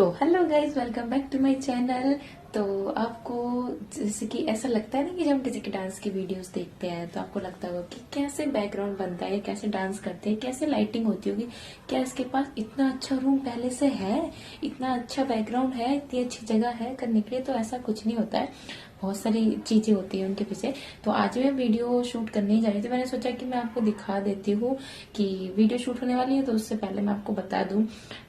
तो hello guys, welcome back to my channel. तो आपको जैसे कि ऐसा लगता है ना कि जब हम किसी के डांस की वीडियोस देखते हैं तो आपको लगता होगा कि कैसे बैकग्राउंड बनता है, कैसे डांस करते हैं, कैसे लाइटिंग होती होगी, क्या इसके पास इतना अच्छा रूम पहले से है, इतना अच्छा बैकग्राउंड है, इतनी अच्छी जगह है करने के लिए। तो ऐसा कुछ नहीं होता है, बहुत सारी चीजें होती है उनके पीछे। तो आज मैं वीडियो शूट करने ही जा रही थी। मैंने सोचा कि मैं आपको दिखा देती हूँ कि वीडियो शूट होने वाली है, तो उससे पहले मैं आपको बता दूं।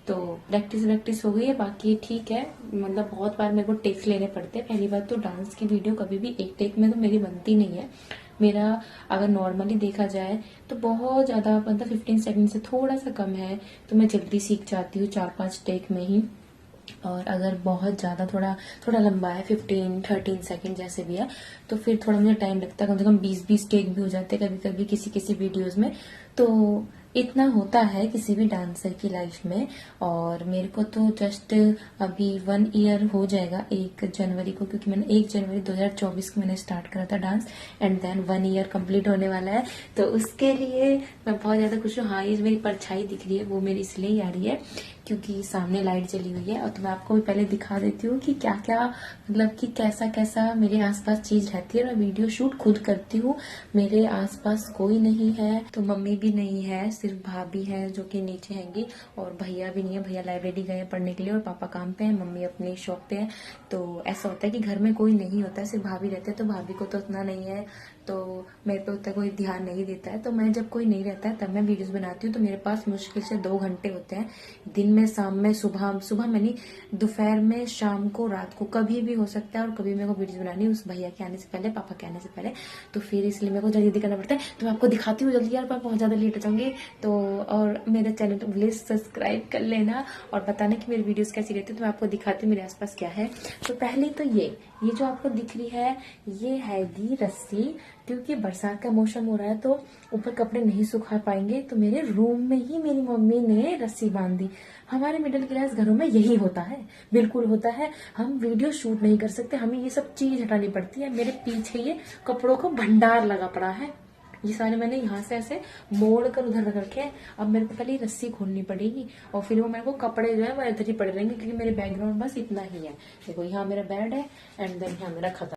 तो प्रैक्टिस हो गई है, बाकी ठीक है। मतलब बहुत बार मेरे को टेक्स लेने पड़ते हैं। पहली बात तो डांस की वीडियो कभी भी एक टेक में तो मेरी बनती नहीं है। मेरा अगर नॉर्मली देखा जाए तो बहुत ज्यादा, मतलब 15 सेकंड से थोड़ा सा कम है तो मैं जल्दी सीख जाती हूँ 4-5 टेक में ही। और अगर बहुत ज़्यादा थोड़ा थोड़ा लंबा है, 15-13 सेकंड जैसे भी है, तो फिर थोड़ा मुझे टाइम लगता है। कम से कम 20-20 टेक भी हो जाते हैं कभी कभी किसी किसी वीडियोस में। तो इतना होता है किसी भी डांसर की लाइफ में। और मेरे को तो जस्ट अभी 1 ईयर हो जाएगा 1 जनवरी को, क्योंकि मैंने 1 जनवरी 2024 को मैंने स्टार्ट करा था dance, and then 1 year complete होने वाला है। तो उसके लिए मैं बहुत ज्यादा खुश हूँ। हाँ, ये मेरी परछाई दिख रही है वो मेरी इसलिए ही आ रही है क्योंकि सामने लाइट जली हुई है। और तो मैं आपको भी पहले दिखा देती हूँ कि क्या क्या, मतलब कि कैसा कैसा मेरे आसपास चीज रहती है। मैं वीडियो शूट खुद करती हूँ, मेरे आसपास कोई नहीं है, तो मम्मी भी नहीं है, सिर्फ भाभी है जो कि नीचे हैंगी, और भैया भी नहीं है। भैया लाइब्रेरी गए हैं पढ़ने के लिए और पापा काम पे हैं, मम्मी अपनी शॉप पे है। तो ऐसा होता है कि घर में कोई नहीं होता है, सिर्फ भाभी रहते हैं। तो भाभी को तो उतना नहीं है, तो मेरे पे उतना कोई ध्यान नहीं देता है। तो मैं जब कोई नहीं रहता है तब मैं वीडियोस बनाती हूँ। तो मेरे पास मुश्किल से 2 घंटे होते हैं दिन में, शाम में, सुबह सुबह में नहीं, दोपहर में, शाम को, रात को, कभी भी हो सकता है। और कभी मेरे को वीडियोस बनानी है उस भैया के आने से पहले, पापा के आने से पहले। तो फिर इसलिए मेरे को जल्दी करना पड़ता है। तो मैं आपको दिखाती हूँ जल्दी यार, पर बहुत ज्यादा लेट हो जाऊंगी। तो और मेरे चैनल को प्लीज सब्सक्राइब कर लेना और बताना कि मेरी वीडियोस कैसी रहती है। तो मैं आपको दिखाती हूँ मेरे आसपास क्या है। तो पहले तो ये जो आपको दिख रही है, ये हैगी रस्सी, क्योंकि बरसात का मौसम हो रहा है तो ऊपर कपड़े नहीं सुखा पाएंगे। तो मेरे रूम में ही मेरी मम्मी ने रस्सी बांध दी। हमारे मिडिल क्लास घरों में यही होता है, बिल्कुल होता है। हम वीडियो शूट नहीं कर सकते, हमें ये सब चीज हटानी पड़ती है। मेरे पीछे ये कपड़ों का भंडार लगा पड़ा है, ये सारे मैंने यहाँ से ऐसे मोड़ कर उधर रख रखे हैं। अब मेरे को पहले रस्सी खोलनी पड़ेगी और फिर वो मेरे को कपड़े जो है वो इधर ही पड़े रहेंगे, क्योंकि मेरे बैकग्राउंड बस इतना ही है। देखो, यहाँ मेरा बेड है एंड देन यहाँ मेरा खत्म,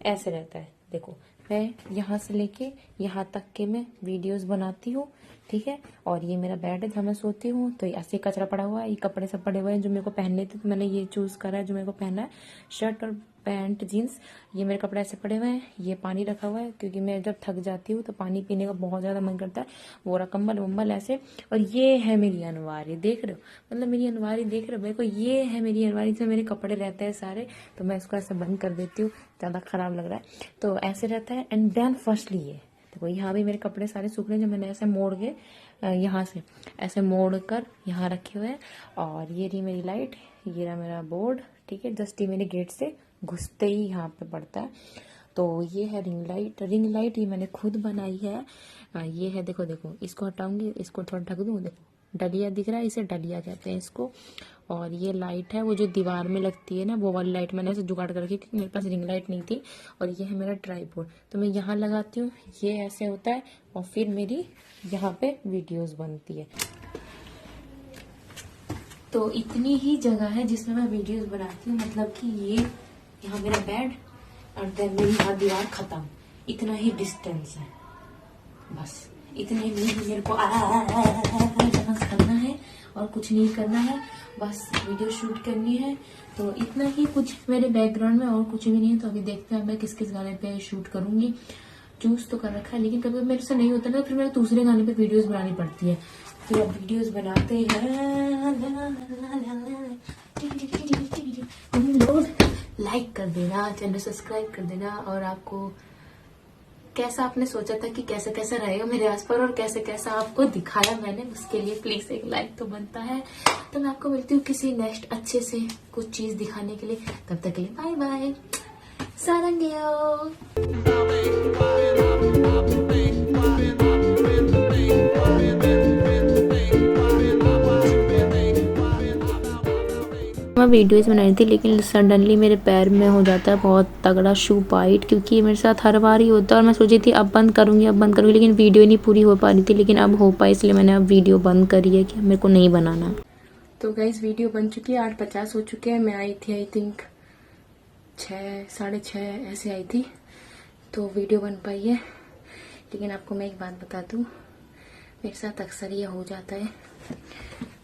ऐसे रहता है। देखो, मैं यहाँ से लेके यहाँ तक के मैं वीडियोस बनाती हूँ, ठीक है। और ये मेरा बेड है जहाँ मैं सोती हूँ। तो ऐसे कचरा पड़ा हुआ है, ये कपड़े सब पड़े हुए हैं जो मेरे को पहनने थे, तो मैंने ये चूज करा है जो मेरे को पहनना है, शर्ट और पैंट, जीन्स। ये मेरे कपड़े ऐसे पड़े हुए हैं, ये पानी रखा हुआ है क्योंकि मैं जब थक जाती हूँ तो पानी पीने का बहुत ज्यादा मन करता है। वो रहा कंबल वम्बल ऐसे। और ये है मेरी अलमारी, देख रहे हो, मतलब मेरी अलमारी देख रहे हो मेरे को, ये है मेरी अलमारी जिसमें मेरे कपड़े रहते हैं सारे। तो मैं इसको ऐसे बंद कर देती हूँ, ज्यादा खराब लग रहा है तो ऐसे रहता है। एंड देन फर्स्टली ये देखो, यहाँ भी मेरे कपड़े सारे सूख रहे हैं जो मैंने ऐसे मोड़ के यहाँ से ऐसे मोड़ कर यहाँ रखे हुए हैं। और ये रही मेरी लाइट, ये रहा मेरा बोर्ड, ठीक है। जस्ट ये मेरे गेट से घुसते ही यहाँ पे पड़ता है। तो ये है रिंग लाइट, रिंग लाइट ये मैंने खुद बनाई है। ये है, देखो देखो, इसको हटाऊंगी, इसको थोड़ा ढक दूँ, देखो डलिया दिख रहा है, इसे डलिया कहते हैं इसको। और ये लाइट है वो जो दीवार में लगती है ना, वो वाली लाइट मैंने ऐसे जुगाड़ कर रखी क्योंकि मेरे पास रिंग लाइट नहीं थी। और ये है मेरा ट्राइपॉड, तो मैं यहाँ लगाती हूँ, ये ऐसे होता है और फिर मेरी यहाँ पे वीडियोस बनती है। तो इतनी ही जगह है जिसमें मैं वीडियोस बनाती हूँ, मतलब कि ये यहाँ मेरा बेड और देन मेरी यहाँ दीवार खत्म, इतना ही डिस्टेंस है, बस इतने में ही मेरे को डांस करना है और कुछ नहीं करना है, बस वीडियो शूट करनी है। तो इतना ही कुछ मेरे बैकग्राउंड में, और कुछ भी नहीं है। तो अभी देखते हैं मैं किस किस गाने पे शूट करूंगी। चूज तो कर रखा है, लेकिन कभी मेरे से नहीं होता ना, फिर मेरे दूसरे गाने पे वीडियोस बनानी पड़ती है। तो अब वीडियोस बनाते हैं। लाइक कर देना, चैनल सब्सक्राइब कर देना। और आपको कैसा आपने सोचा था कि कैसे कैसा रहेगा मेरे आसपास और कैसे कैसा आपको दिखाया मैंने, उसके लिए प्लीज एक लाइक तो बनता है। तो मैं आपको मिलती हूँ किसी नेक्स्ट अच्छे से कुछ चीज दिखाने के लिए। तब तक के लिए बाय बाय, सारंगेयो। मैं वीडियोस बना रही थी लेकिन सडनली मेरे पैर में हो जाता है बहुत तगड़ा शू बाइट, क्योंकि ये मेरे साथ हर बार ही होता है। और मैं सोची थी अब बंद करूंगी, लेकिन वीडियो नहीं पूरी हो पा रही थी। लेकिन अब हो पाई, इसलिए मैंने अब वीडियो बंद करी है कि मेरे को नहीं बनाना। तो गाइस वीडियो बन चुकी है, 8:50 हो चुके हैं। मैं आई थी आई थिंक 6, 6:30 ऐसे आई थी, तो वीडियो बन पाई है। लेकिन आपको मैं एक बात बता दूं, मेरे साथ अक्सर ये हो जाता है,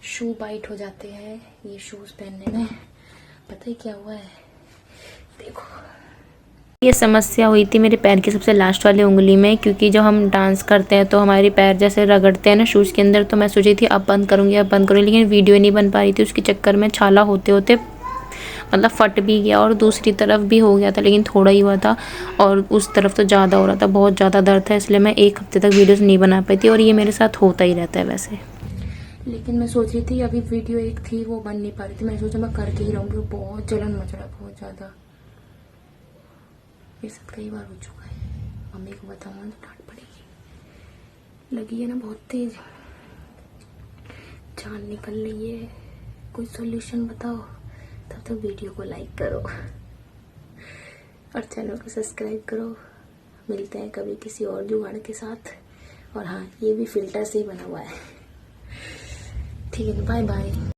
शू बाइट हो जाते हैं ये शूज पहनने में। पता ही क्या हुआ है, देखो ये समस्या हुई थी मेरे पैर की सबसे लास्ट वाली उंगली में, क्योंकि जब हम डांस करते हैं तो हमारे पैर जैसे रगड़ते हैं ना शूज़ के अंदर। तो मैं सोची थी अब बंद करूँगी, लेकिन वीडियो नहीं बन पा रही थी, उसके चक्कर में छाला होते होते मतलब फट भी गया और दूसरी तरफ भी हो गया था, लेकिन थोड़ा ही हुआ था और उस तरफ तो ज़्यादा हो रहा था, बहुत ज़्यादा दर्द था। इसलिए मैं 1 हफ्ते तक वीडियोज़ नहीं बना पाई थी, और ये मेरे साथ होता ही रहता है वैसे। लेकिन मैं सोच रही थी, अभी वीडियो एक थी वो बन नहीं पा रही थी, मैं सोचा मैं करके ही रहूँगी। बहुत जलन मच रहा है, बहुत ज़्यादा। मेरे साथ कई बार हो चुका है, मम्मी को बताऊंगा तो डांट पड़ेगी। लगी है ना बहुत तेज, जान निकल रही है। कोई सॉल्यूशन बताओ। तब तक वीडियो को लाइक करो और चैनल को सब्सक्राइब करो। मिलते हैं कभी किसी और जुगाड़ के साथ। और हाँ, ये भी फिल्टर से ही बना हुआ है। ठीक है, बाय बाय।